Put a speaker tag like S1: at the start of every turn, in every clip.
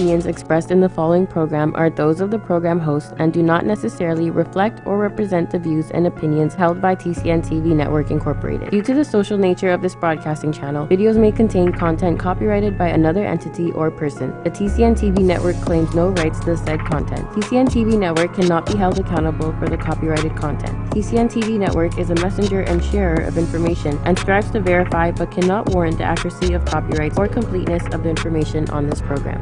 S1: opinions expressed in the following program are those of the program host and do not necessarily reflect or represent the views and opinions held by TCN TV Network Incorporated. Due to the social nature of this broadcasting channel, videos may contain content copyrighted by another entity or person. The TCN TV Network claims no rights to the said content. TCN TV Network cannot be held accountable for the copyrighted content. TCN TV Network is a messenger and sharer of information and strives to verify but cannot warrant the accuracy of copyrights or completeness of the information on this program.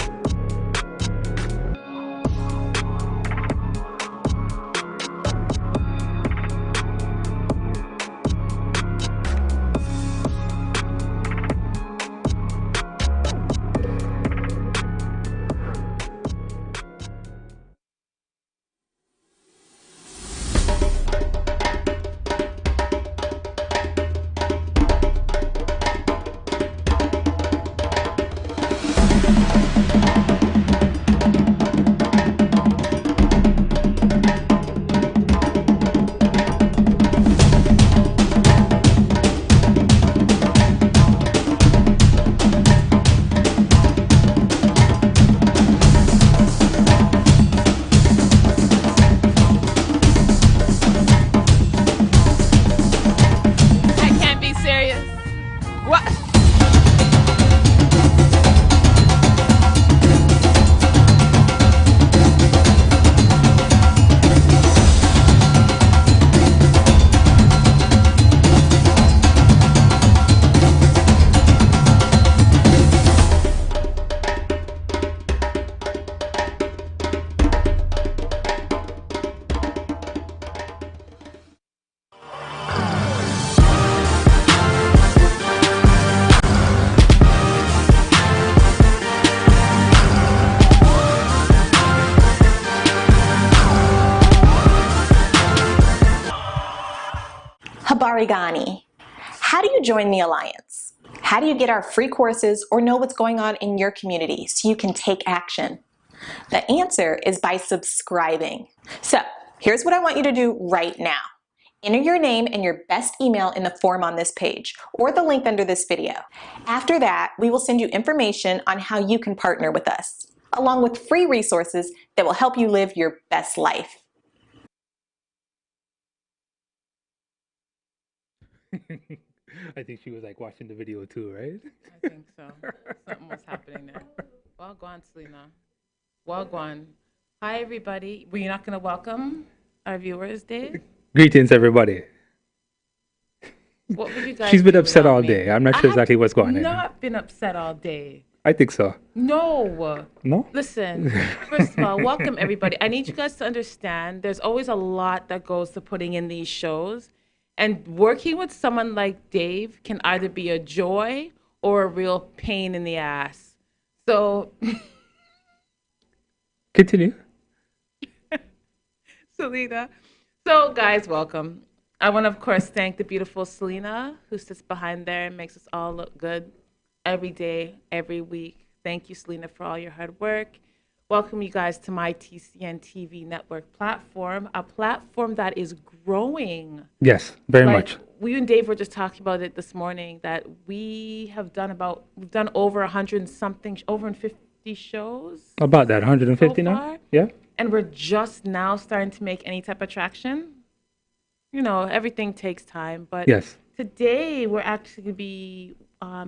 S2: Habarigani. How do you join the Alliance? How do you get our free courses or know what's going on in your community so you can take action? The answer is by subscribing. So here's what I want you to do right now. Enter your name and your best email in the form on this page or the link under this video. After that, we will send you information on how you can partner with us, along with free resources that will help you live your best life.
S3: I think she was like watching the video too, right?
S4: I think so. Something was happening there. Well gone, Selena. Well gone. Hi, everybody. Were you not going to welcome our viewers, Dave?
S3: Greetings, everybody.
S4: What would you guys
S3: She's been
S4: do
S3: upset
S4: without
S3: all
S4: me?
S3: day. I'm not sure exactly what's going on.
S4: I've not been upset all day.
S3: I think so.
S4: No.
S3: No?
S4: Listen, first of all, welcome, everybody. I need you guys to understand there's always a lot that goes to putting in these shows. And working with someone like Dave can either be a joy or a real pain in the ass. So,
S3: Continue.
S4: Selena. So, guys, welcome. I want to, of course, thank the beautiful Selena, who sits behind there and makes us all look good every day, every week. Thank you, Selena, for all your hard work. Welcome you guys to my TCN TV network platform, a platform that is growing.
S3: Yes, very much.
S4: We and Dave were just talking about it this morning that we've done over 150 shows.
S3: About that, 150
S4: so
S3: now?
S4: far,
S3: Yeah.
S4: and we're just now starting to make any type of traction. You know, everything takes time, but
S3: Yes.
S4: today we're actually going to be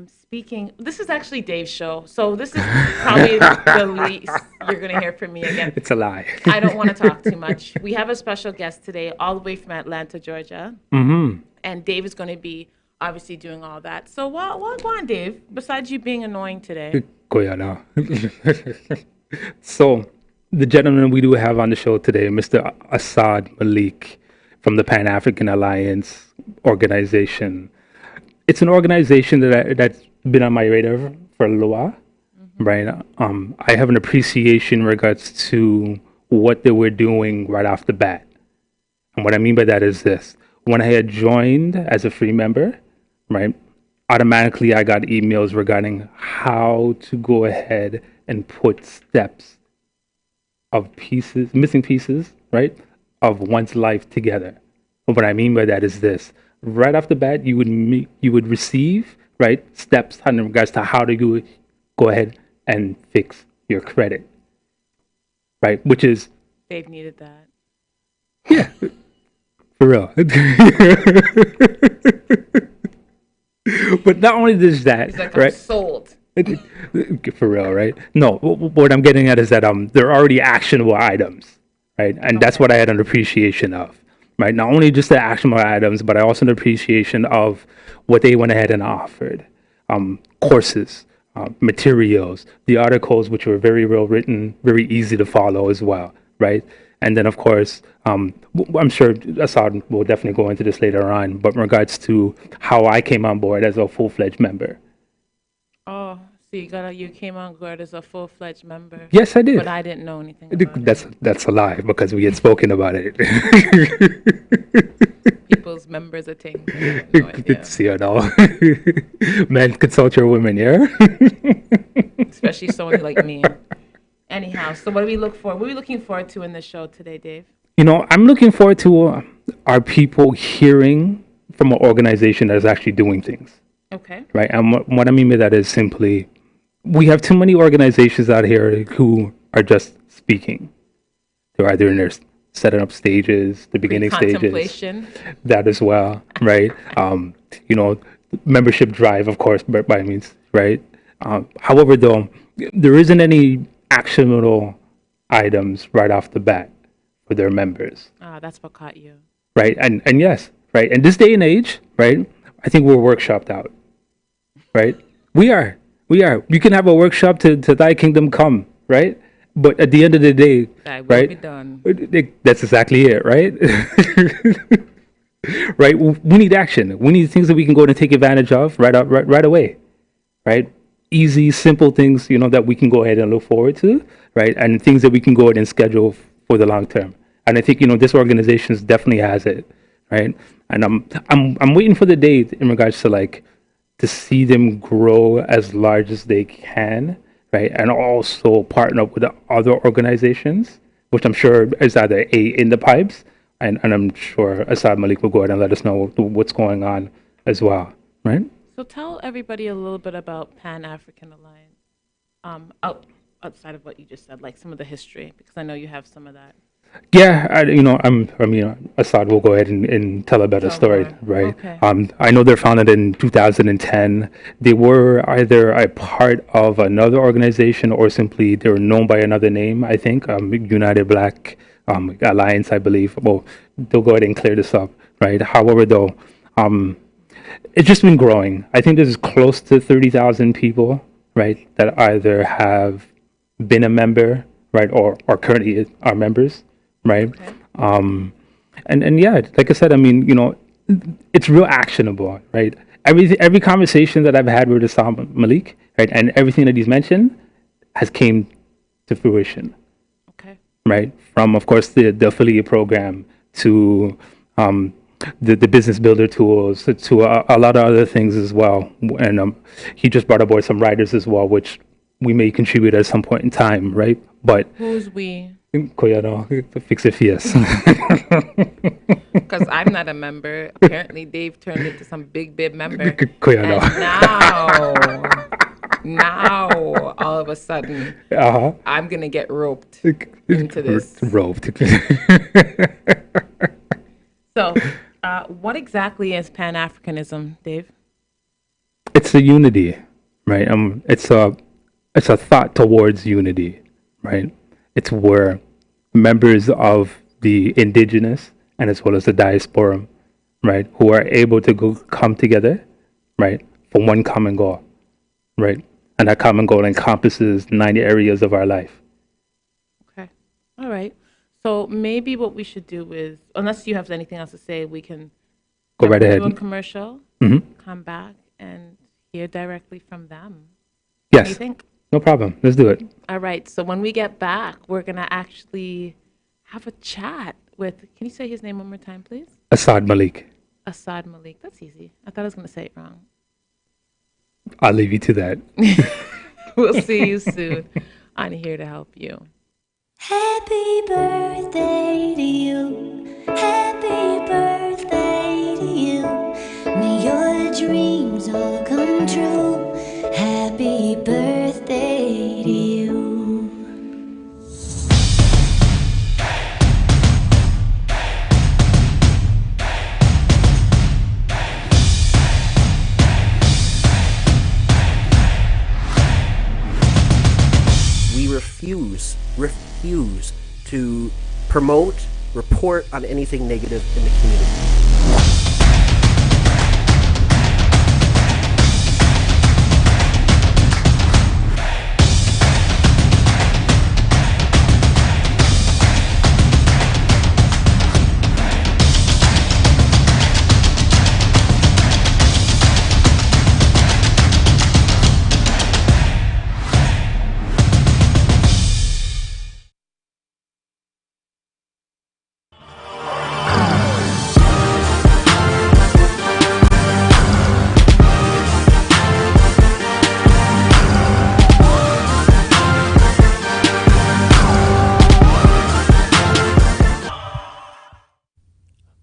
S4: speaking. This is actually Dave's show, so this is probably the least you're going to hear from me again.
S3: It's a lie.
S4: I don't want to talk too much. We have a special guest today, all the way from Atlanta, Georgia.
S3: Mm-hmm.
S4: And Dave is going to be obviously doing all that. So what go on, Dave, besides you being annoying today?
S3: So, the gentleman we do have on the show today, Mr. Assad Malik from the Pan-African Alliance organization. It's an organization that's been on my radar for a little while, right? I have an appreciation in regards to what they were doing right off the bat. And what I mean by that is this. When I had joined as a free member, right, automatically I got emails regarding how to go ahead and put steps of pieces, missing pieces, right, of one's life together. And what I mean by that is this. Right off the bat, you would receive, right, steps in regards to how to go ahead and fix your credit, right? Which is,
S4: Dave needed that.
S3: yeah, for real. But not only does that,
S4: He's like, I'm
S3: right?
S4: sold.
S3: For real, right? No, what I'm getting at is that they're already actionable items, right? And that's what I had an appreciation of, right? Not only just the actionable items, but I also an appreciation of what they went ahead and offered. Courses, materials, the articles, which were very well written, very easy to follow as well, right? And then, of course, I'm sure Assad will definitely go into this later on, but in regards to how I came on board as a full-fledged member.
S4: Oh, so you came on board as a full-fledged member.
S3: Yes, I did.
S4: But I didn't know anything about it.
S3: That's a lie because we had spoken about it.
S4: People's members are taking no idea.
S3: See it all. Men consult your women, yeah?
S4: Especially someone like me. Anyhow, so what do we look for? What are we looking forward to in this show today, Dave?
S3: I'm looking forward to our people hearing from an organization that is actually doing things.
S4: Okay.
S3: Right. And what I mean by that is simply, we have too many organizations out here who are just speaking. They're either in their setting up stages, the beginning stages, that as well, right? Membership drive, of course, by means, right? However, though, there isn't any actionable items right off the bat for their members.
S4: That's what caught you.
S3: Right. And yes, right. In this day and age, right, I think we're workshopped out. Right? We are. You can have a workshop to thy kingdom come, right? But at the end of the day, right?
S4: Be done.
S3: That's exactly it, right? Right? We need action. We need things that we can go and take advantage of right away, right? Easy, simple things, that we can go ahead and look forward to, right? And things that we can go ahead and schedule for the long term. And I think, this organization definitely has it, right? And I'm waiting for the day in regards to to see them grow as large as they can, right? And also partner up with the other organizations, which I'm sure is either in the pipes, and I'm sure Assad Malik will go ahead and let us know what's going on as well, right?
S4: So tell everybody a little bit about Pan-African Alliance, outside of what you just said, like some of the history, because I know you have some of that.
S3: Yeah, Assad will go ahead and tell a better story, right?
S4: Okay.
S3: I know they're founded in 2010. They were either a part of another organization or simply they were known by another name, I think, United Black Alliance, I believe. Well, they'll go ahead and clear this up, right? However, though, it's just been growing. I think there's close to 30,000 people, right, that either have been a member, right, or currently are members. Right.
S4: Okay.
S3: And yeah, like I said, it's real actionable, right? Every conversation that I've had with Assad Malik, right, and everything that he's mentioned has came to fruition.
S4: Okay.
S3: Right. From, of course, the affiliate program to the business builder tools to a lot of other things as well. And he just brought aboard some writers as well, which we may contribute at some point in time, right? But
S4: who's we?
S3: Fix it, yes.
S4: Because I'm not a member. Apparently, Dave turned into some big member. And now, all of a sudden, I'm gonna get roped into this.
S3: Roped.
S4: So, what exactly is Pan-Africanism, Dave?
S3: It's a unity, right? It's a thought towards unity, right? It's where members of the indigenous and as well as the diaspora, right, who are able to come together, right, for one common goal, right? And that common goal encompasses 90 areas of our life.
S4: Okay. All right. So maybe what we should do is, unless you have anything else to say, we can
S3: go right ahead.
S4: Do a commercial, come back and hear directly from them.
S3: Yes.
S4: What do you think?
S3: No problem. Let's do it.
S4: All right. So when we get back, we're going to actually have a chat with, can you say his name one more time, please?
S3: Assad Malik.
S4: Assad Malik. That's easy. I thought I was going to say it wrong.
S3: I'll leave you to that.
S4: We'll see you soon. I'm here to help you.
S5: Happy birthday to you. Happy birthday to you. May your dreams all come true. Happy birthday to you.
S6: to promote, report on anything negative in the community.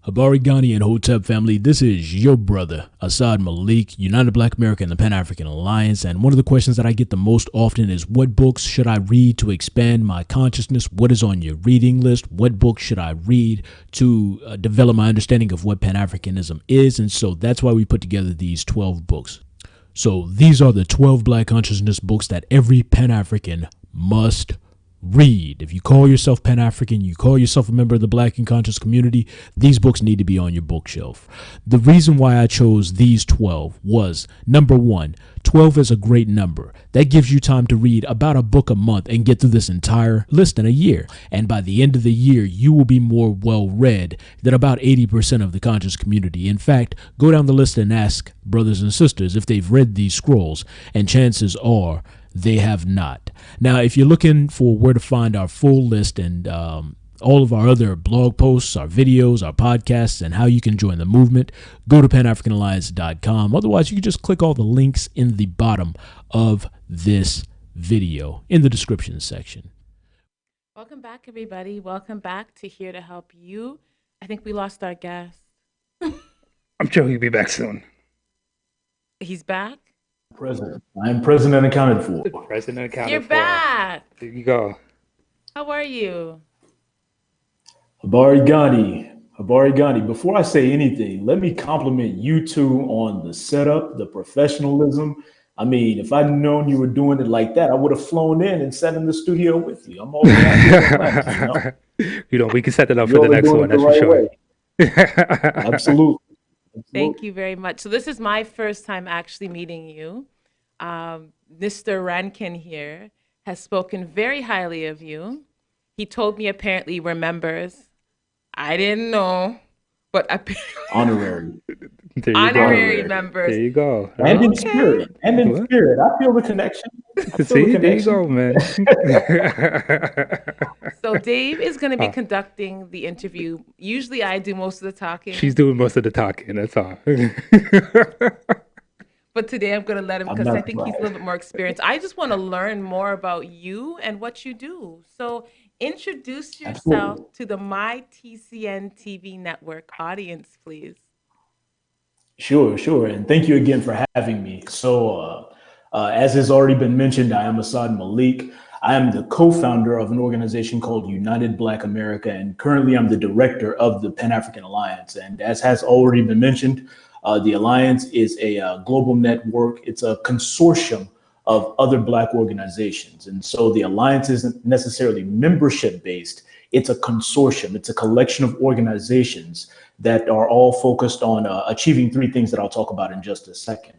S7: Habari Ghani and Hotep family, this is your brother, Assad Malik, United Black America and the Pan-African Alliance, and one of the questions that I get the most often is what books should I read to expand my consciousness? What is on your reading list? What books should I read to develop my understanding of what Pan-Africanism is? And so that's why we put together these 12 books. So these are the 12 Black consciousness books that every Pan-African must read. If you call yourself Pan-African, you call yourself a member of the Black and conscious community, these books need to be on your bookshelf. The reason why I chose these 12 was, number one, 12 is a great number. That gives you time to read about a book a month and get through this entire list in a year. And by the end of the year, you will be more well-read than about 80% of the conscious community. In fact, go down the list and ask brothers and sisters if they've read these scrolls, and chances are they have not. Now, if you're looking for where to find our full list and all of our other blog posts, our videos, our podcasts, and how you can join the movement, go to panafricanalliance.com. Otherwise, you can just click all the links in the bottom of this video in the description section.
S4: Welcome back, everybody. Welcome back to Here to Help You. I think we lost our guest.
S3: I'm sure he'll be back soon.
S4: He's back?
S7: President. I am present and accounted for.
S3: President accounted
S4: You're
S3: for.
S4: back.
S3: There you go.
S4: How are you?
S7: Habari Ghani. Before I say anything, let me compliment you two on the setup, the professionalism. I mean, if I'd known you were doing it like that, I would have flown in and sat in the studio with you. I'm always happy,
S3: you know, we can set it up for the next one. That's for sure.
S7: Absolutely.
S4: Thank you very much. So this is my first time actually meeting you. Mr. Rankin here has spoken very highly of you. He told me apparently he remembers. I didn't know, but apparently
S7: honorary.
S4: Honorary members.
S3: There you go.
S7: And in spirit. And in spirit. I feel the connection.
S3: See, there you go, man.
S4: So Dave is going to be conducting the interview. Usually I do most of the talking.
S3: She's doing most of the talking, that's all.
S4: But today I'm going to let him because I think he's a little bit more experienced. I just want to learn more about you and what you do. So introduce yourself to the My TCN TV network audience, please.
S7: Sure. And thank you again for having me. So as has already been mentioned, I am Assad Malik. I am the co-founder of an organization called United Black America, and currently I'm the director of the Pan-African Alliance. And as has already been mentioned, the Alliance is a global network. It's a consortium of other Black organizations. And so the Alliance isn't necessarily membership-based. It's a consortium. It's a collection of organizations that are all focused on achieving three things that I'll talk about in just a second.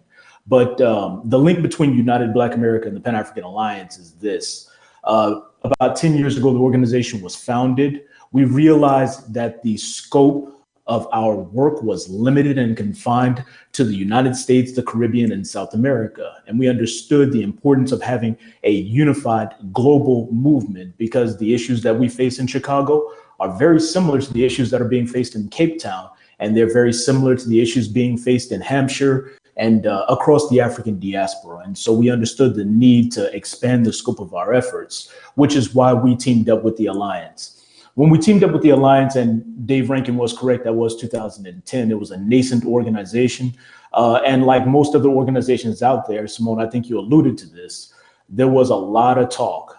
S7: But the link between United Black America and the Pan-African Alliance is this. About 10 years ago, the organization was founded. We realized that the scope of our work was limited and confined to the United States, the Caribbean, and South America. And we understood the importance of having a unified global movement because the issues that we face in Chicago are very similar to the issues that are being faced in Cape Town. And they're very similar to the issues being faced in Hampshire and across the African diaspora. And so we understood the need to expand the scope of our efforts, which is why we teamed up with the Alliance. When we teamed up with the Alliance, and Dave Rankin was correct, that was 2010, it was a nascent organization. And like most other organizations out there, Simone, I think you alluded to this, there was a lot of talk.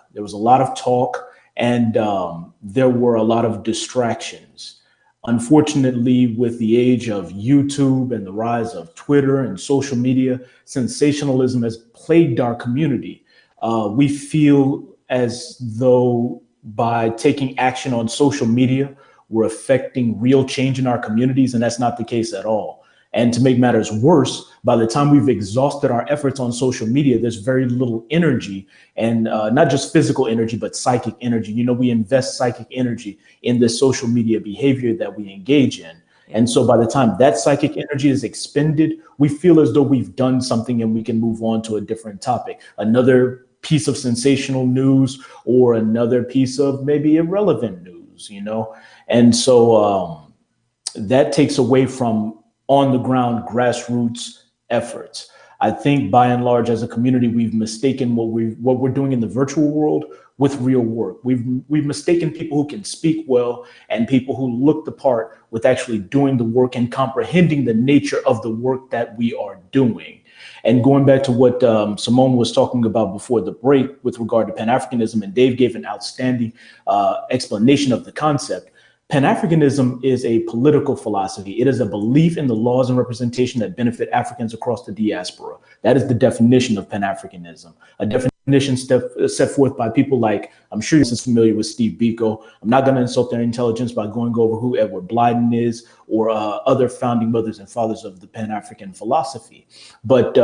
S7: And there were a lot of distractions. Unfortunately, with the age of YouTube and the rise of Twitter and social media, sensationalism has plagued our community. We feel as though by taking action on social media, we're affecting real change in our communities, and that's not the case at all. And to make matters worse, by the time we've exhausted our efforts on social media, there's very little energy, and not just physical energy, but psychic energy. You know, we invest psychic energy in this social media behavior that we engage in. And so by the time that psychic energy is expended, we feel as though we've done something and we can move on to a different topic, another piece of sensational news, or another piece of maybe irrelevant news, you know? And so that takes away from on the ground grassroots efforts. I think by and large, as a community, we've mistaken what we're doing in the virtual world with real work. We've mistaken people who can speak well and people who look the part with actually doing the work and comprehending the nature of the work that we are doing. And going back to what Simone was talking about before the break with regard to Pan-Africanism, and Dave gave an outstanding explanation of the concept. Pan-Africanism is a political philosophy. It is a belief in the laws and representation that benefit Africans across the diaspora. That is the definition of Pan-Africanism, a definition set forth by people like, I'm sure you're familiar with Steve Biko. I'm not going to insult their intelligence by going over who Edward Blyden is or other founding mothers and fathers of the Pan-African philosophy. But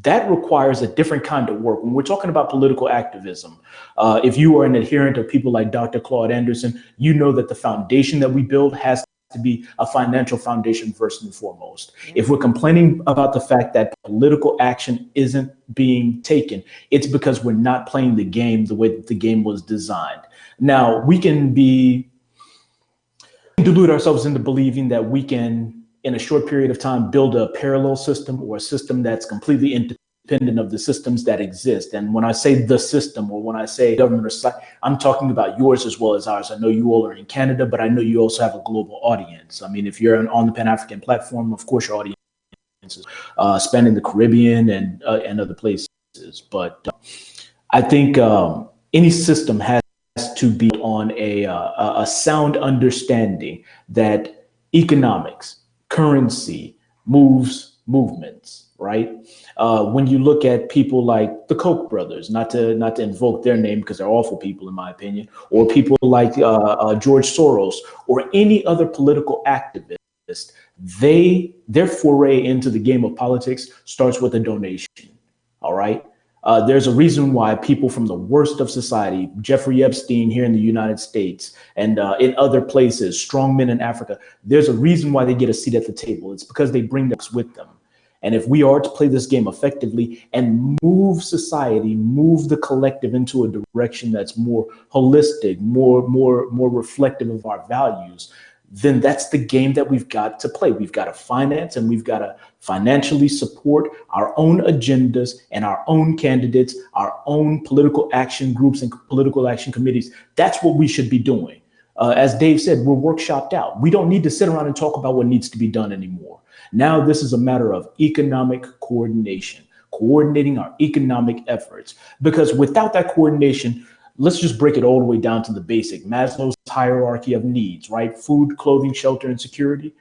S7: that requires a different kind of work. When we're talking about political activism, if you are an adherent of people like Dr. Claude Anderson, you know that the foundation that we build has to be a financial foundation first and foremost. If we're complaining about the fact that political action isn't being taken, it's because we're not playing the game the way that the game was designed. Now, we can delude ourselves into believing that we can, in a short period of time, build a parallel system or a system that's completely independent of the systems that exist. And when I say the system, or when I say government or society, I'm talking about yours as well as ours. I know you all are in Canada, but I know you also have a global audience. I mean, if you're on the Pan-African platform, of course your audience is spanning the Caribbean and other places. But I think any system has to be on a sound understanding that economics, currency moves movements, right? When you look at people like the Koch brothers, not to invoke their name because they're awful people in my opinion, or people like George Soros or any other political activist, their foray into the game of politics starts with a donation. All right. There's a reason why people from the worst of society, Jeffrey Epstein here in the United States and in other places, strong men in Africa, there's a reason why they get a seat at the table. It's because they bring us with them. And if we are to play this game effectively and move society, move the collective into a direction that's more holistic, more reflective of our values, then that's the game that we've got to play. We've got to finance and we've got to financially support our own agendas and our own candidates, our own political action groups and political action committees. That's what we should be doing. As Dave said, we're workshopped out. We don't need to sit around and talk about what needs to be done anymore. Now this is a matter of economic coordination, coordinating our economic efforts, because without that coordination, let's just break it all the way down to the basic Maslow's hierarchy of needs, right? Food, clothing, shelter, and security.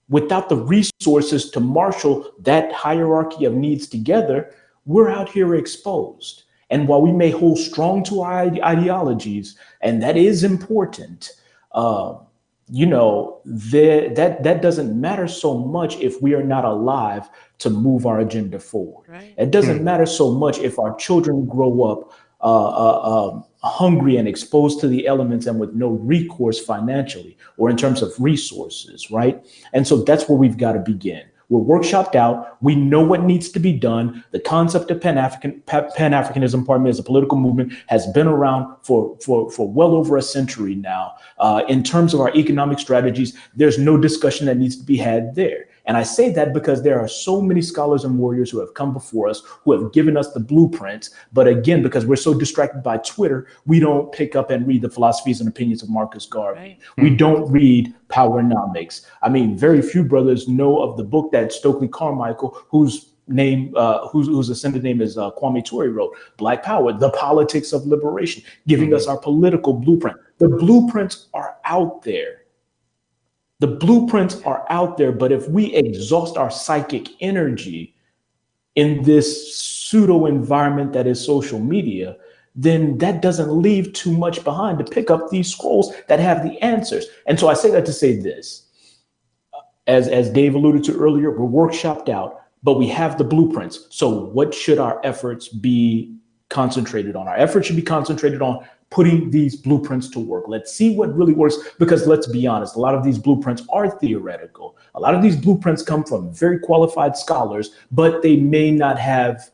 S7: Without the resources to marshal that hierarchy of needs together, we're out here exposed. And while we may hold strong to our ideologies, and that is important, you know, that doesn't matter so much if we are not alive to move our agenda forward. Right. It doesn't matter so much if our children grow up hungry and exposed to the elements and with no recourse financially or in terms of resources, right? And so that's where we've got to begin. We're workshopped out. We know what needs to be done. The concept of Pan-Africanism, pardon me, as a political movement has been around for well over a century now. In terms of our economic strategies, there's no discussion that needs to be had there. And I say that because there are so many scholars and warriors who have come before us, who have given us the blueprints. But again, because we're so distracted by Twitter, we don't pick up and read the philosophies and opinions of Marcus Garvey. Right. We don't read Powernomics. I mean, very few brothers know of the book that Stokely Carmichael, whose ascended name is Kwame Ture, wrote, Black Power, The Politics of Liberation, giving us our political blueprint. The blueprints are out there. The blueprints are out there, but if we exhaust our psychic energy in this pseudo environment that is social media, then that doesn't leave too much behind to pick up these scrolls that have the answers. And so I say that to say this, as Dave alluded to earlier, we're workshopped out, but we have the blueprints. So what should our efforts be concentrated on? Our efforts should be concentrated on putting these blueprints to work. Let's see what really works, because let's be honest, a lot of these blueprints are theoretical. A lot of these blueprints come from very qualified scholars, but they may not have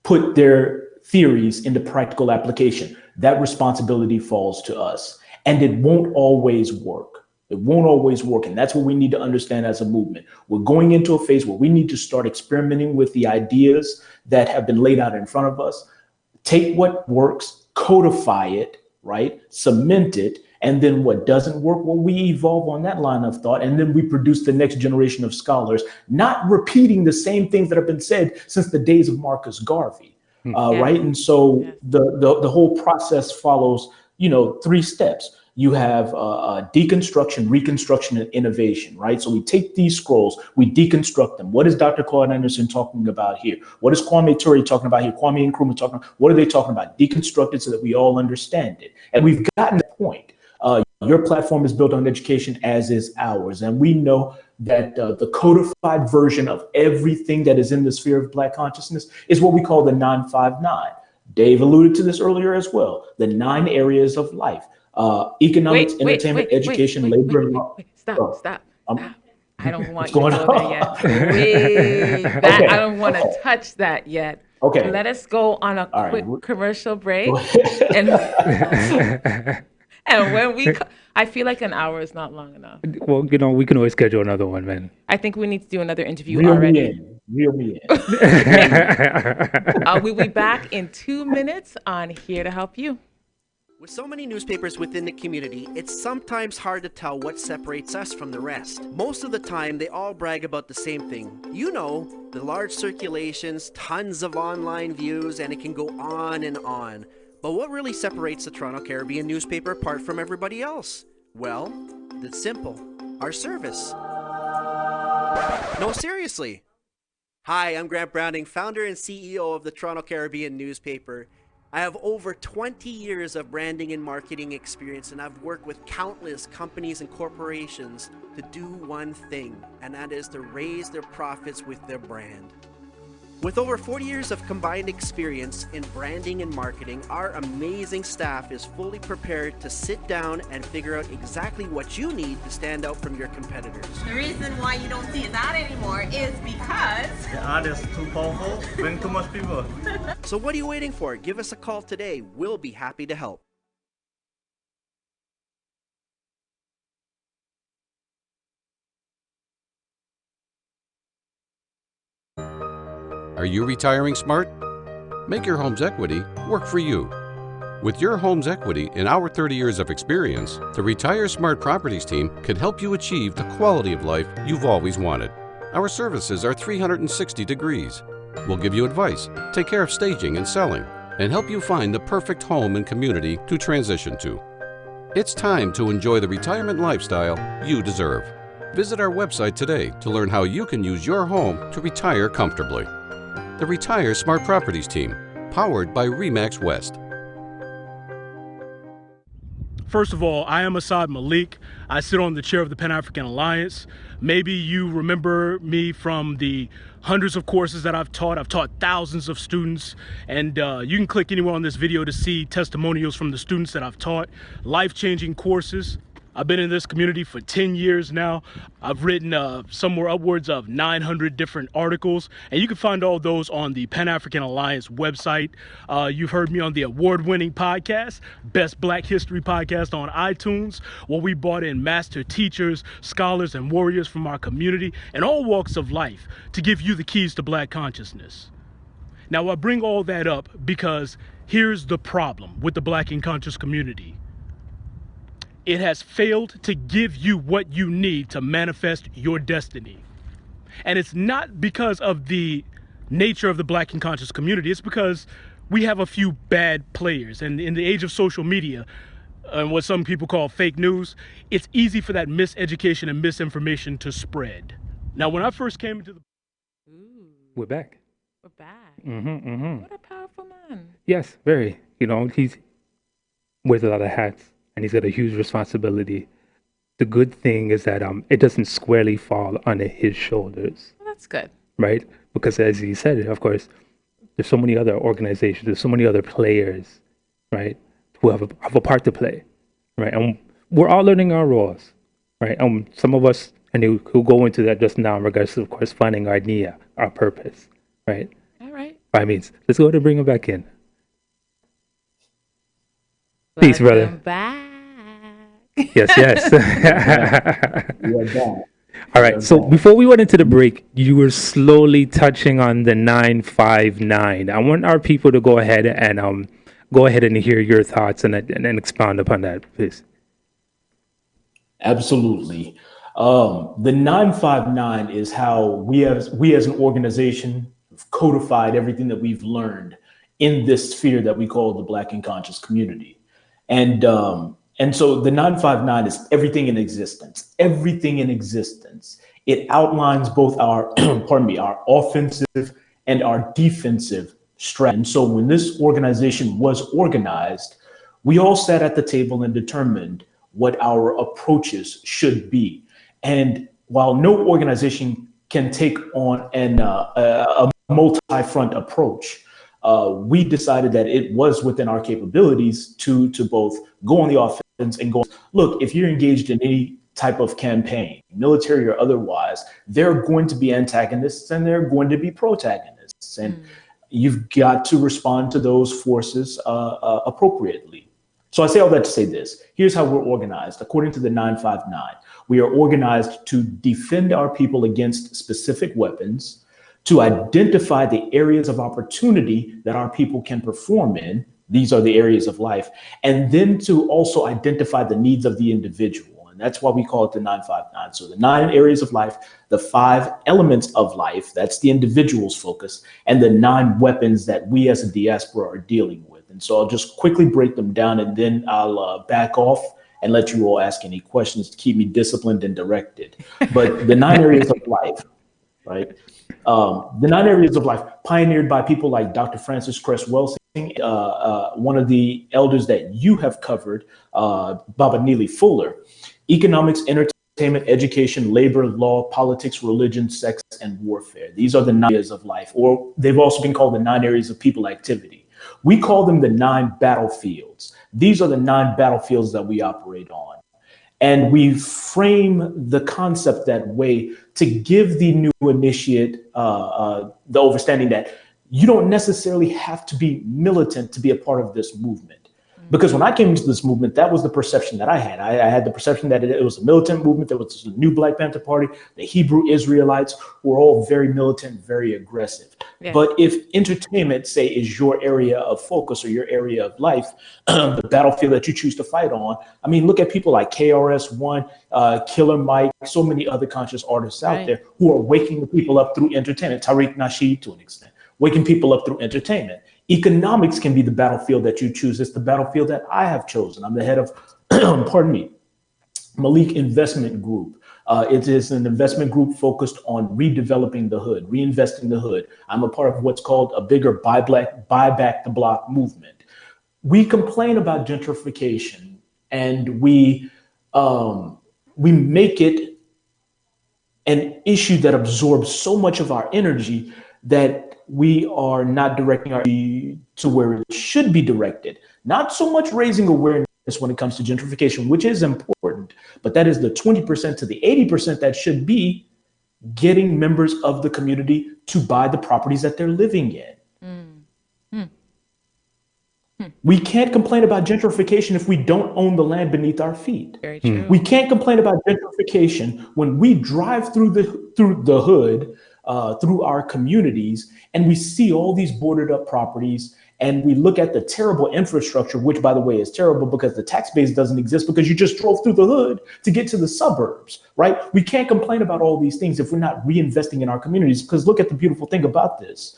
S7: put their theories into practical application. That responsibility falls to us, and it won't always work. It won't always work. And that's what we need to understand as a movement. We're going into a phase where we need to start experimenting with the ideas that have been laid out in front of us. Take what works, codify it, right? Cement it. And then what doesn't work, well, we evolve on that line of thought. And then we produce the next generation of scholars, not repeating the same things that have been said since the days of Marcus Garvey, right? And so the whole process follows, 3 steps. You have deconstruction, reconstruction, and innovation, right? So we take these scrolls, we deconstruct them. What is Dr. Claude Anderson talking about here? What is Kwame Ture talking about here? Kwame Nkrumah talking about, what are they talking about? Deconstruct it so that we all understand it. And we've gotten to the point. Your platform is built on education, as is ours. And we know that the codified version of everything that is in the sphere of Black consciousness is what we call the 959. Dave alluded to this earlier as well. The 9 areas of life. Economics, entertainment, education, labor, and law.
S4: Stop. I don't want you to
S7: going
S4: go there yet.
S7: Okay.
S4: I don't want to touch that yet.
S7: Okay.
S4: Let us go on a quick commercial break. And when we, I feel like an hour is not long enough.
S3: Well, we can always schedule another one, man.
S4: I think we need to do another interview
S7: Reel
S4: already.
S7: me in.
S4: We'll be back in 2 minutes on Here to Help You.
S6: With so many newspapers within the community, it's sometimes hard to tell what separates us from the rest. Most of the time, they all brag about the same thing. The large circulations, tons of online views, and it can go on and on. But what really separates the Toronto Caribbean newspaper apart from everybody else? Well, it's simple. Our service. No, seriously. Hi, I'm Grant Browning, founder and CEO of the Toronto Caribbean newspaper. I have over 20 years of branding and marketing experience, and I've worked with countless companies and corporations to do one thing, and that is to raise their profits with their brand. With over 40 years of combined experience in branding and marketing, our amazing staff is fully prepared to sit down and figure out exactly what you need to stand out from your competitors.
S8: The reason why you don't see that anymore is because
S9: the ad is too powerful, bring too much people.
S6: So what are you waiting for? Give us a call today. We'll be happy to help.
S10: Are you retiring smart? Make your home's equity work for you. With your home's equity and our 30 years of experience, the Retire Smart Properties team can help you achieve the quality of life you've always wanted. Our services are 360 degrees. We'll give you advice, take care of staging and selling, and help you find the perfect home and community to transition to. It's time to enjoy the retirement lifestyle you deserve. Visit our website today to learn how you can use your home to retire comfortably. The Retire Smart Properties team, powered by RE/MAX West.
S11: First of all, I am Assad Malik. I sit on the chair of the Pan-African Alliance. Maybe you remember me from the hundreds of courses that I've taught. I've taught thousands of students, and you can click anywhere on this video to see testimonials from the students that I've taught. Life-changing courses. I've been in this community for 10 years now. I've written somewhere upwards of 900 different articles, and you can find all those on the Pan-African Alliance website. You've heard me on the award-winning podcast, Best Black History Podcast on iTunes, where we brought in master teachers, scholars, and warriors from our community and all walks of life to give you the keys to Black consciousness. Now, I bring all that up because here's the problem with the Black and conscious community. It has failed to give you what you need to manifest your destiny. And it's not because of the nature of the Black and conscious community. It's because we have a few bad players. And in the age of social media, and what some people call fake news, it's easy for that miseducation and misinformation to spread. Now, when I first came into the...
S3: We're back.
S4: We're back. What a powerful man.
S3: Yes, very. He's wears a lot of hats, and he's got a huge responsibility. The good thing is that it doesn't squarely fall on his shoulders,
S4: Well, that's good.
S3: right? Because as he said, of course, there's so many other organizations, there's so many other players, right, who have a part to play, right? And we're all learning our roles, right? Some of us, and who go into that just now in regards to, of course, finding our idea, our purpose, right?
S4: All right.
S3: By means, let's go ahead and bring him back in. Peace, brother.
S4: Welcome back.
S3: Yes.
S7: We're back.
S3: All right. So before we went into the break, you were slowly touching on the 959. I want our people to go ahead and hear your thoughts and expound upon that, please.
S7: Absolutely. The 959 is how we as an organization have codified everything that we've learned in this sphere that we call the Black and Conscious community. And so the 959 is everything in existence, everything in existence. It outlines both our, our offensive and our defensive strategy. And so when this organization was organized, we all sat at the table and determined what our approaches should be. And while no organization can take on a multi-front approach, we decided that it was within our capabilities to both go on the offense and go, look, if you're engaged in any type of campaign, military or otherwise, there are going to be antagonists and there are going to be protagonists. And you've got to respond to those forces appropriately. So I say all that to say this. Here's how we're organized. According to the 959, we are organized to defend our people against specific weapons, to identify the areas of opportunity that our people can perform in. These are the areas of life. And then to also identify the needs of the individual. And that's why we call it the 959. So the 9 areas of life, the 5 elements of life, that's the individual's focus, and the 9 weapons that we as a diaspora are dealing with. And so I'll just quickly break them down, and then I'll back off and let you all ask any questions to keep me disciplined and directed. But the 9 areas of life, right? The 9 areas of life pioneered by people like Dr. Francis Cress Welsing, one of the elders that you have covered, Baba Neely Fuller: economics, entertainment, education, labor, law, politics, religion, sex, and warfare. These are the 9 areas of life, or they've also been called the 9 areas of people activity. We call them the 9 battlefields. These are the 9 battlefields that we operate on. And we frame the concept that way to give the new initiate the understanding that you don't necessarily have to be militant to be a part of this movement. Because when I came into this movement, that was the perception that I had. I had the perception that it was a militant movement. There was a new Black Panther Party. The Hebrew Israelites were all very militant, very aggressive. Yeah. But if entertainment, say, is your area of focus or your area of life, the battlefield that you choose to fight on, I mean, look at people like KRS-One, Killer Mike, so many other conscious artists out there who are waking the people up through entertainment. Tariq Nasheed, to an extent, waking people up through entertainment. Economics can be the battlefield that you choose. It's the battlefield that I have chosen. I'm the head of, Malik Investment Group. It is an investment group focused on redeveloping the hood, reinvesting the hood. I'm a part of what's called a bigger buy back the block movement. We complain about gentrification, and we make it an issue that absorbs so much of our energy that we are not directing our energy to where it should be directed. Not so much raising awareness when it comes to gentrification, which is important, but that is the 20% to the 80% that should be getting members of the community to buy the properties that they're living in. We can't complain about gentrification if we don't own the land beneath our feet.
S4: Very true.
S7: We can't complain about gentrification when we drive through the hood, through our communities, and we see all these boarded up properties, and we look at the terrible infrastructure, which, by the way, is terrible because the tax base doesn't exist because you just drove through the hood to get to the suburbs, right? We can't complain about all these things if we're not reinvesting in our communities, because look at the beautiful thing about this.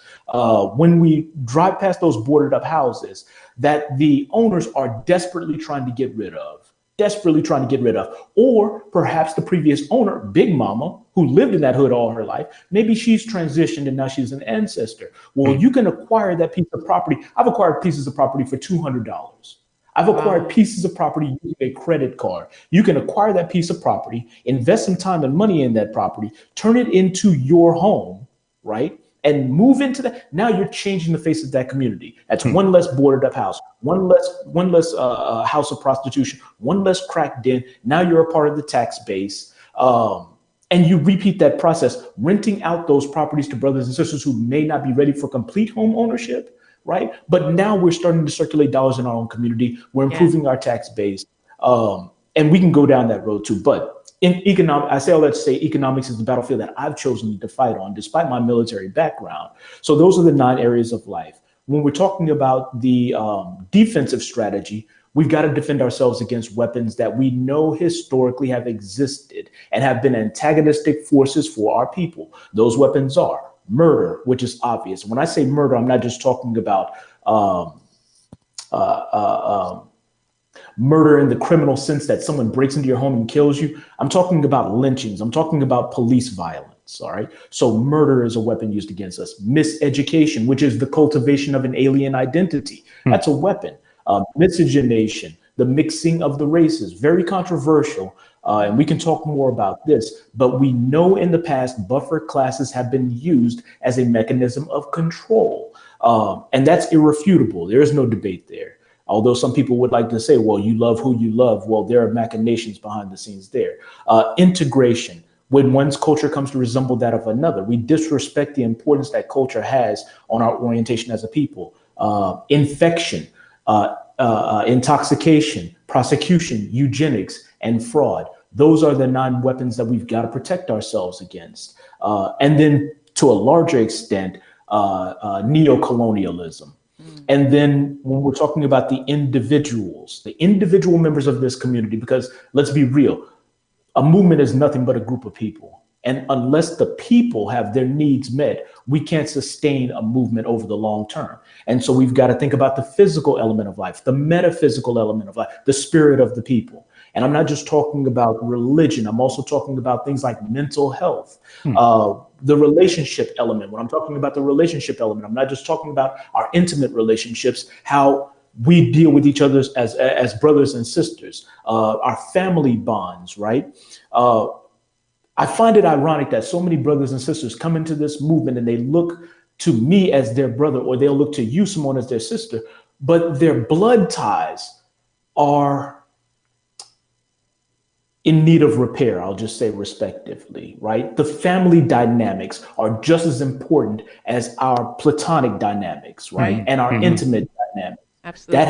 S7: When we drive past those boarded up houses that the owners are desperately trying to get rid of, desperately trying to get rid of. Or perhaps the previous owner, Big Mama, who lived in that hood all her life, maybe she's transitioned and now she's an ancestor. Well, you can acquire that piece of property. I've acquired pieces of property for $200. I've acquired pieces of property using a credit card. You can acquire that piece of property, invest some time and money in that property, turn it into your home, right? And move into that. Now you're changing the face of that community. That's one less boarded up house, one less house of prostitution, one less crack den. Now you're a part of the tax base. And you repeat that process, renting out those properties to brothers and sisters who may not be ready for complete home ownership. Right. But now we're starting to circulate dollars in our own community. We're improving our tax base. And we can go down that road, too. But in economic, I say all that to say economics is the battlefield that I've chosen to fight on, despite my military background. So those are the 9 areas of life. When we're talking about the defensive strategy, we've got to defend ourselves against weapons that we know historically have existed and have been antagonistic forces for our people. Those weapons are murder, which is obvious. When I say murder, I'm not just talking about murder in the criminal sense that someone breaks into your home and kills you. I'm talking about lynchings. I'm talking about police violence. All right. So murder is a weapon used against us. Miseducation, which is the cultivation of an alien identity. That's a weapon. Miscegenation, the mixing of the races, very controversial. And we can talk more about this, but we know in the past buffer classes have been used as a mechanism of control. And that's irrefutable. There is no debate there. Although some people would like to say, well, you love who you love. Well, there are machinations behind the scenes there. Integration, when one's culture comes to resemble that of another, we disrespect the importance that culture has on our orientation as a people. Infection, intoxication, prosecution, eugenics, and fraud. Those are the 9 weapons that we've got to protect ourselves against. And then to a larger extent, neocolonialism. And then when we're talking about the individual members of this community, because let's be real, a movement is nothing but a group of people. And unless the people have their needs met, we can't sustain a movement over the long term. And so we've got to think about the physical element of life, the metaphysical element of life, the spirit of the people. And I'm not just talking about religion. I'm also talking about things like mental health, the relationship element. When I'm talking about the relationship element, I'm not just talking about our intimate relationships, how we deal with each other as brothers and sisters, our family bonds, right? I find it ironic that so many brothers and sisters come into this movement and they look to me as their brother, or they'll look to you, Simone, as their sister, but their blood ties are in need of repair, I'll just say respectively, right? The family dynamics are just as important as our platonic dynamics, right? And our intimate dynamics. Absolutely. That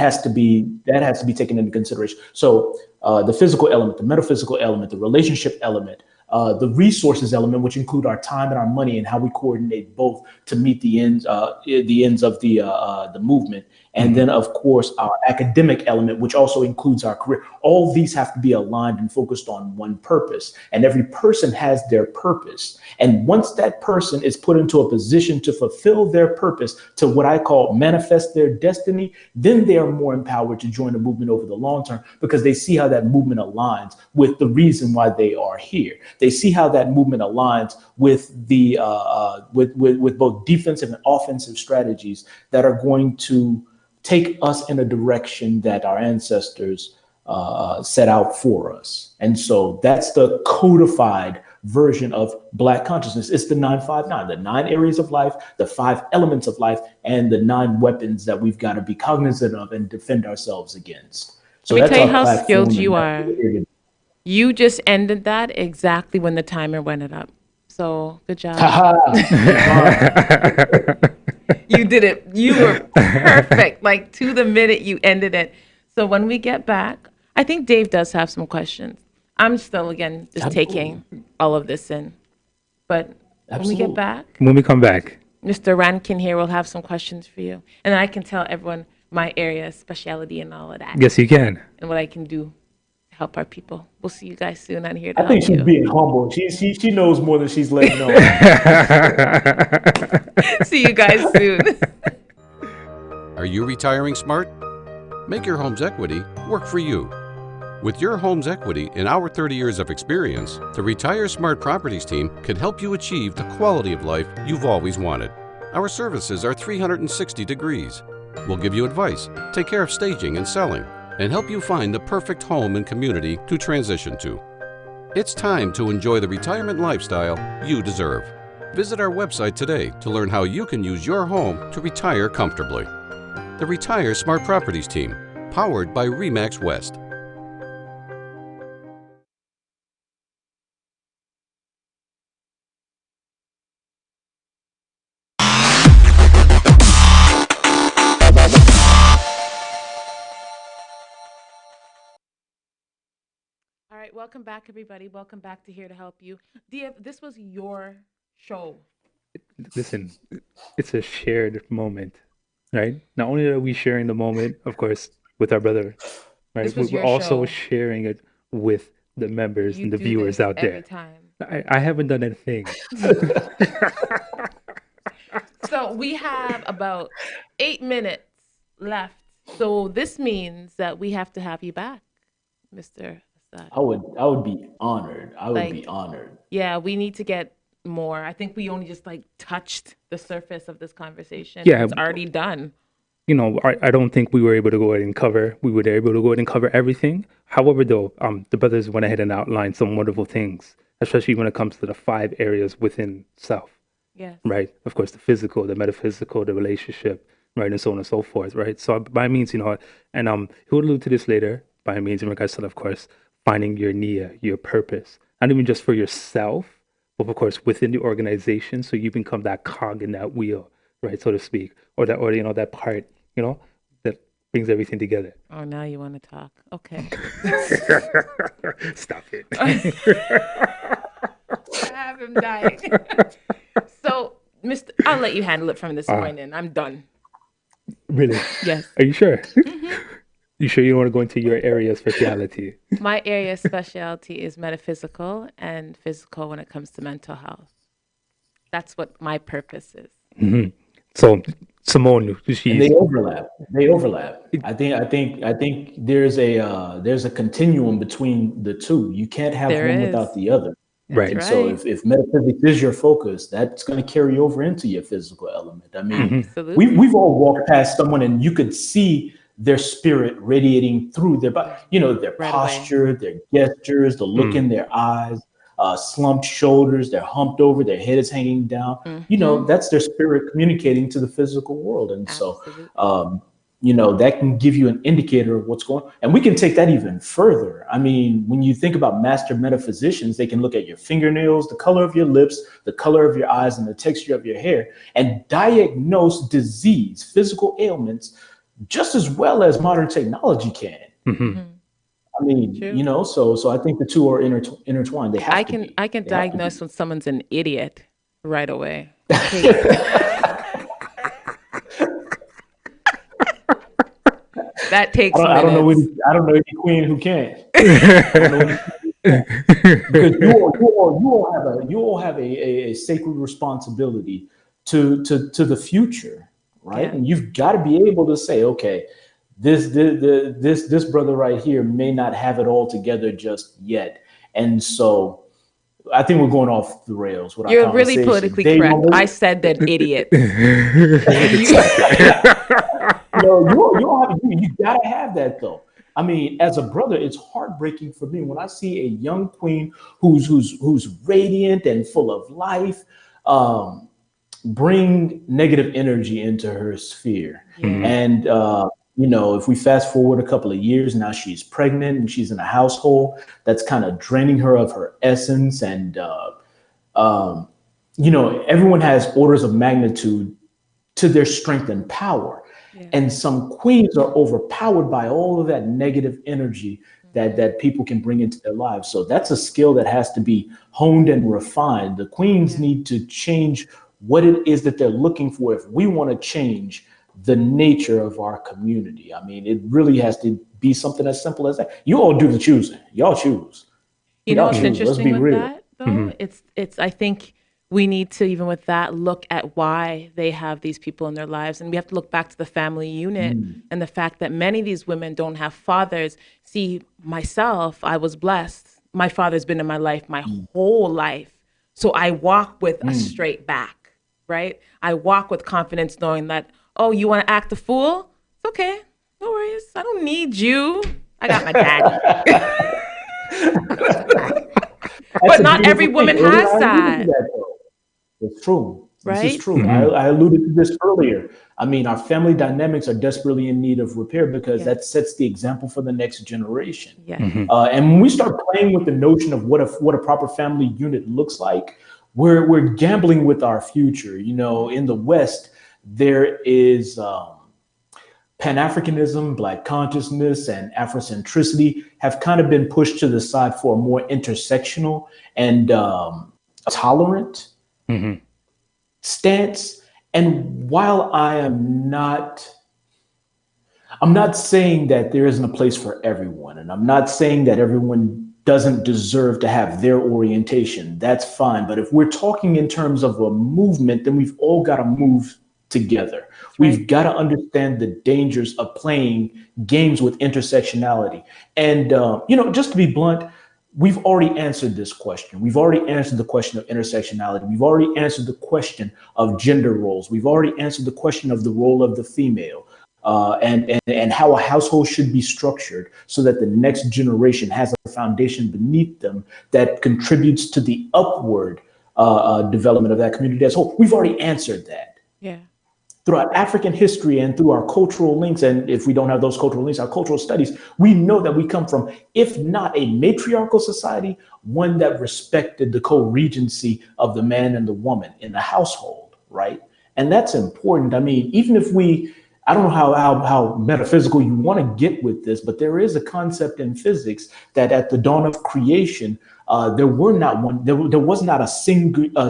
S7: has to be taken into consideration. So the physical element, the metaphysical element, the relationship element, the resources element, which include our time and our money and how we coordinate both to meet the ends of the movement. And then, of course, our academic element, which also includes our career. All these have to be aligned and focused on one purpose. And every person has their purpose. And once that person is put into a position to fulfill their purpose, to what I call manifest their destiny, then they are more empowered to join the movement over the long term, because they see how that movement aligns with the reason why they are here. They see how that movement aligns with the with both defensive and offensive strategies that are going to take us in a direction that our ancestors set out for us. And so that's the codified version of Black consciousness. It's the 959, the 9 areas of life, the 5 elements of life, and the 9 weapons that we've got to be cognizant of and defend ourselves against. So
S4: let me tell you how skilled you are. You just ended that exactly when the timer went it up. So good job. You did it. You were perfect. Like to the minute you ended it. So when we get back, I think Dave does have some questions. I'm still, again, just taking all of this in. But when we get back.
S3: When we come back.
S4: Mr. Rankin here will have some questions for you. And then I can tell everyone my area, specialty, and all of that.
S3: Yes, you can.
S4: And what I can do to help our people. We'll see you guys soon on here.
S7: I think she's being humble. She knows more than she's letting know.
S4: See you guys soon.
S10: Are you retiring smart? Make your home's equity work for you. With your home's equity and our 30 years of experience, the Retire Smart Properties team can help you achieve the quality of life you've always wanted. Our services are 360 degrees. We'll give you advice, take care of staging and selling, and help you find the perfect home and community to transition to. It's time to enjoy the retirement lifestyle you deserve. Visit our website today to learn how you can use your home to retire comfortably. The Retire Smart Properties team, powered by RE/MAX West.
S4: All right, welcome back, everybody. Welcome back to Here to Help You. Dia, this was your show.
S3: Listen, it's a shared moment, right? Not only are we sharing the moment, of course, with our brother, right?
S4: This was
S3: We're
S4: your
S3: also
S4: show.
S3: sharing it with the members
S4: You
S3: and the
S4: do
S3: viewers
S4: this
S3: out
S4: every
S3: there.
S4: time.
S3: I haven't done a thing.
S4: So we have about 8 minutes left. So this means that we have to have you back, Mr. Assad.
S7: I would be honored. I would
S4: Like-
S7: be honored.
S4: Yeah, we need to get more. I think we only just like touched the surface of this conversation.
S3: Yeah.
S4: It's already done.
S3: You know, I don't think we were able to go ahead and cover. We were able to go ahead and cover everything. However, though, the brothers went ahead and outlined some wonderful things, especially when it comes to the 5 areas within self.
S4: Yes.
S3: Right. Of course, the physical, the metaphysical, the relationship, right, and so on and so forth. Right. So by means, you know, and he will allude to this later. By means, in regards to, of course, finding your nia, your purpose, not even just for yourself, but of course within the organization, so you become that cog in that wheel, right, so to speak, or you know, that part, you know, that brings everything together.
S4: Oh, now you want to talk. Okay.
S3: Stop it.
S4: I have him dying. So, I'll let you handle it from this point in. I'm done.
S3: Really?
S4: Yes.
S3: Are you sure? You sure you don't want to go into your area of speciality?
S4: My area of specialty is metaphysical and physical when it comes to mental health. That's what my purpose is.
S3: Mm-hmm. So Simone,
S7: And they overlap. They overlap. I think there's a continuum between the two. You can't have
S4: There
S7: one
S4: is.
S7: without the other.
S3: Right.
S7: And so
S4: right.
S7: if metaphysics is your focus, that's going to carry over into your physical element. I mean,
S4: Absolutely.
S7: we've all walked past someone and you could see their spirit radiating through their body, you know, their
S4: Right
S7: posture, their gestures, the look in their eyes, slumped shoulders, they're humped over, their head is hanging down. You know, that's their spirit communicating to the physical world. And
S4: Absolutely.
S7: so, you know, that can give you an indicator of what's going on. And we can take that even further. I mean, when you think about master metaphysicians, they can look at your fingernails, the color of your lips, the color of your eyes, and the texture of your hair, and diagnose disease, physical ailments, just as well as modern technology can. I mean,
S4: True.
S7: you know, so I think the two are intertwined. They have
S4: I
S7: to
S4: can
S7: be.
S4: I can
S7: They have to be.
S4: diagnose when someone's an idiot right away. That takes
S7: I don't know
S4: minutes.
S7: any queen who can't. I don't know any queen who can't. Because you all have a sacred responsibility to the future, right?
S4: Yeah.
S7: And you've got to be able to say, okay, this brother right here may not have it all together just yet, and so I think we're going off the rails with our
S4: You're really
S7: conversation.
S4: politically
S7: They
S4: correct.
S7: know-
S4: I said that idiot.
S7: No, you gotta have that though. I mean, as a brother, it's heartbreaking for me when I see a young queen who's radiant and full of life, bring negative energy into her sphere. And you know, if we fast forward a couple of years, now she's pregnant and she's in a household that's kind of draining her of her essence. And you know, everyone has orders of magnitude to their strength and power. And some queens are overpowered by all of that negative energy that people can bring into their lives. So that's a skill that has to be honed and refined. The queens need to change what it is that they're looking for if we want to change the nature of our community. I mean, it really has to be something as simple as that. You all do the choosing. Y'all choose.
S4: You know what's
S7: Let's
S4: interesting
S7: be
S4: with
S7: real.
S4: that though? It's I think we need to, even with that, look at why they have these people in their lives. And we have to look back to the family unit and the fact that many of these women don't have fathers. See, myself, I was blessed. My father's been in my life my whole life. So I walk with a straight back, right? I walk with confidence knowing that, oh, you want to act a fool? It's okay. No worries. I don't need you. I got my daddy. But not every woman has that.
S7: It's true.
S4: Right?
S7: This is true. I alluded to this earlier. I mean, our family dynamics are desperately in need of repair because that sets the example for the next generation.
S4: Yeah.
S7: And when we start playing with the notion of what a proper family unit looks like, we're gambling with our future. You know, in the West, there is Pan-Africanism, Black consciousness, and Afrocentricity have kind of been pushed to the side for a more intersectional and tolerant stance. And while I'm not saying that there isn't a place for everyone, and I'm not saying that everyone doesn't deserve to have their orientation, that's fine. But if we're talking in terms of a movement, then we've all got to move together. We've got to understand the dangers of playing games with intersectionality. And, just to be blunt, we've already answered this question. We've already answered the question of intersectionality. We've already answered the question of gender roles. We've already answered the question of the role of the female and how a household should be structured so that the next generation has a foundation beneath them that contributes to the upward development of that community as a whole. We've already answered that.
S4: Yeah.
S7: Throughout African history and through our cultural links, and if we don't have those cultural links, our cultural studies, we know that we come from, if not a matriarchal society, one that respected the co-regency of the man and the woman in the household, right? And that's important. I mean, even if I don't know how metaphysical you want to get with this, but there is a concept in physics that at the dawn of creation, there was not a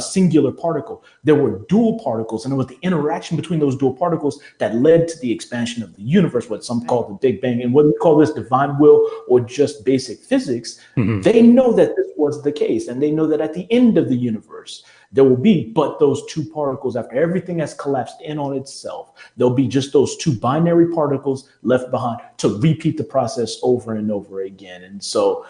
S7: singular particle. There were dual particles, and it was the interaction between those dual particles that led to the expansion of the universe, what some call the Big Bang. And whether we call this divine will or just basic physics, they know that this was the case, and they know that at the end of the universe, there will be but those two particles. After everything has collapsed in on itself, there'll be just those two binary particles left behind to repeat the process over and over again. And so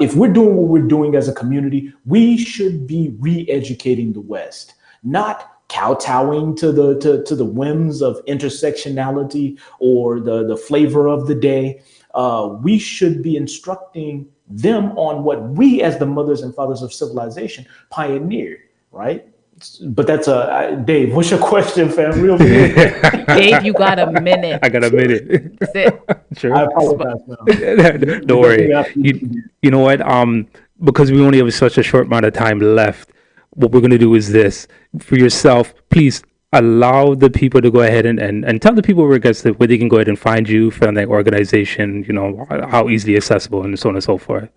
S7: if we're doing what we're doing as a community, we should be re-educating the West, not kowtowing to the whims of intersectionality or the flavor of the day. We should be instructing them on what we as the mothers and fathers of civilization pioneered. Right? But that's Dave, what's your question, fam? Real
S4: Dave, you got a minute.
S3: I got a minute.
S4: That's it.
S3: Sure.
S7: I apologize.
S3: Don't worry. You know what? Because we only have such a short amount of time left, what we're going to do is this. For yourself, please allow the people to go ahead and tell the people where they can go ahead and find you, find that organization, how easily accessible and so on and so forth.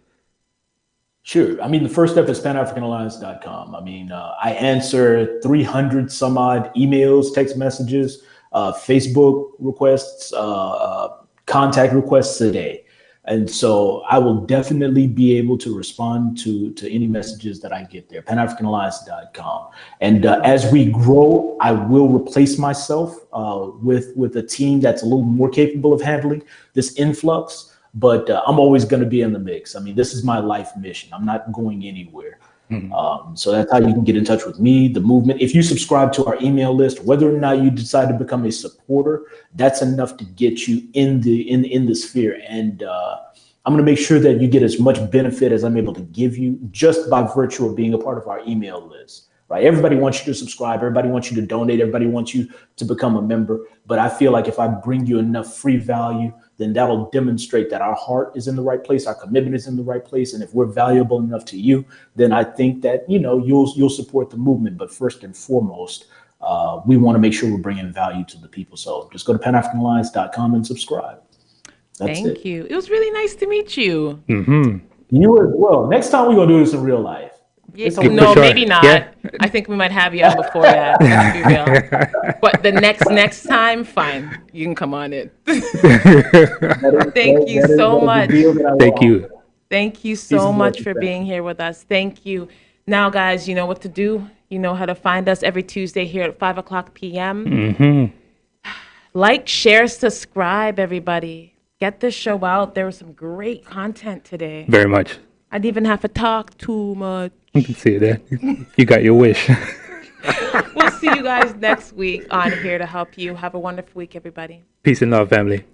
S7: Sure. I mean, the first step is panafricanalliance.com. I mean, I answer 300 some odd emails, text messages, Facebook requests, contact requests a day. And so I will definitely be able to respond to any messages that I get there, panafricanalliance.com. And as we grow, I will replace myself with a team that's a little more capable of handling this influx. But I'm always going to be in the mix. I mean, this is my life mission. I'm not going anywhere. So that's how you can get in touch with me, the movement. If you subscribe to our email list, whether or not you decide to become a supporter, that's enough to get you in the sphere. And I'm going to make sure that you get as much benefit as I'm able to give you just by virtue of being a part of our email list. Right? Everybody wants you to subscribe. Everybody wants you to donate. Everybody wants you to become a member. But I feel like if I bring you enough free value, then that'll demonstrate that our heart is in the right place, our commitment is in the right place. And if we're valuable enough to you, then I think that, you'll support the movement. But first and foremost, we want to make sure we're bringing value to the people. So just go to panafricanalliance.com and subscribe.
S4: Thank you. It was really nice to meet you.
S7: You as well. Next time we're going to do this in real life.
S4: Yeah, no, sure. Maybe not. Yeah. I think we might have you on before that. Let's be real. But the next time, fine. You can come on it. Thank you so much.
S3: Thank you.
S4: Thank you so much for being here with us. Thank you. Now, guys, you know what to do. You know how to find us every Tuesday here at 5 o'clock p.m. Like, share, subscribe, everybody. Get this show out. There was some great content today.
S3: Very much.
S4: I didn't even have to talk too much.
S3: You can see that. You got your wish.
S4: We'll see you guys next week on Here to Help You. Have a wonderful week, everybody.
S3: Peace and love, family.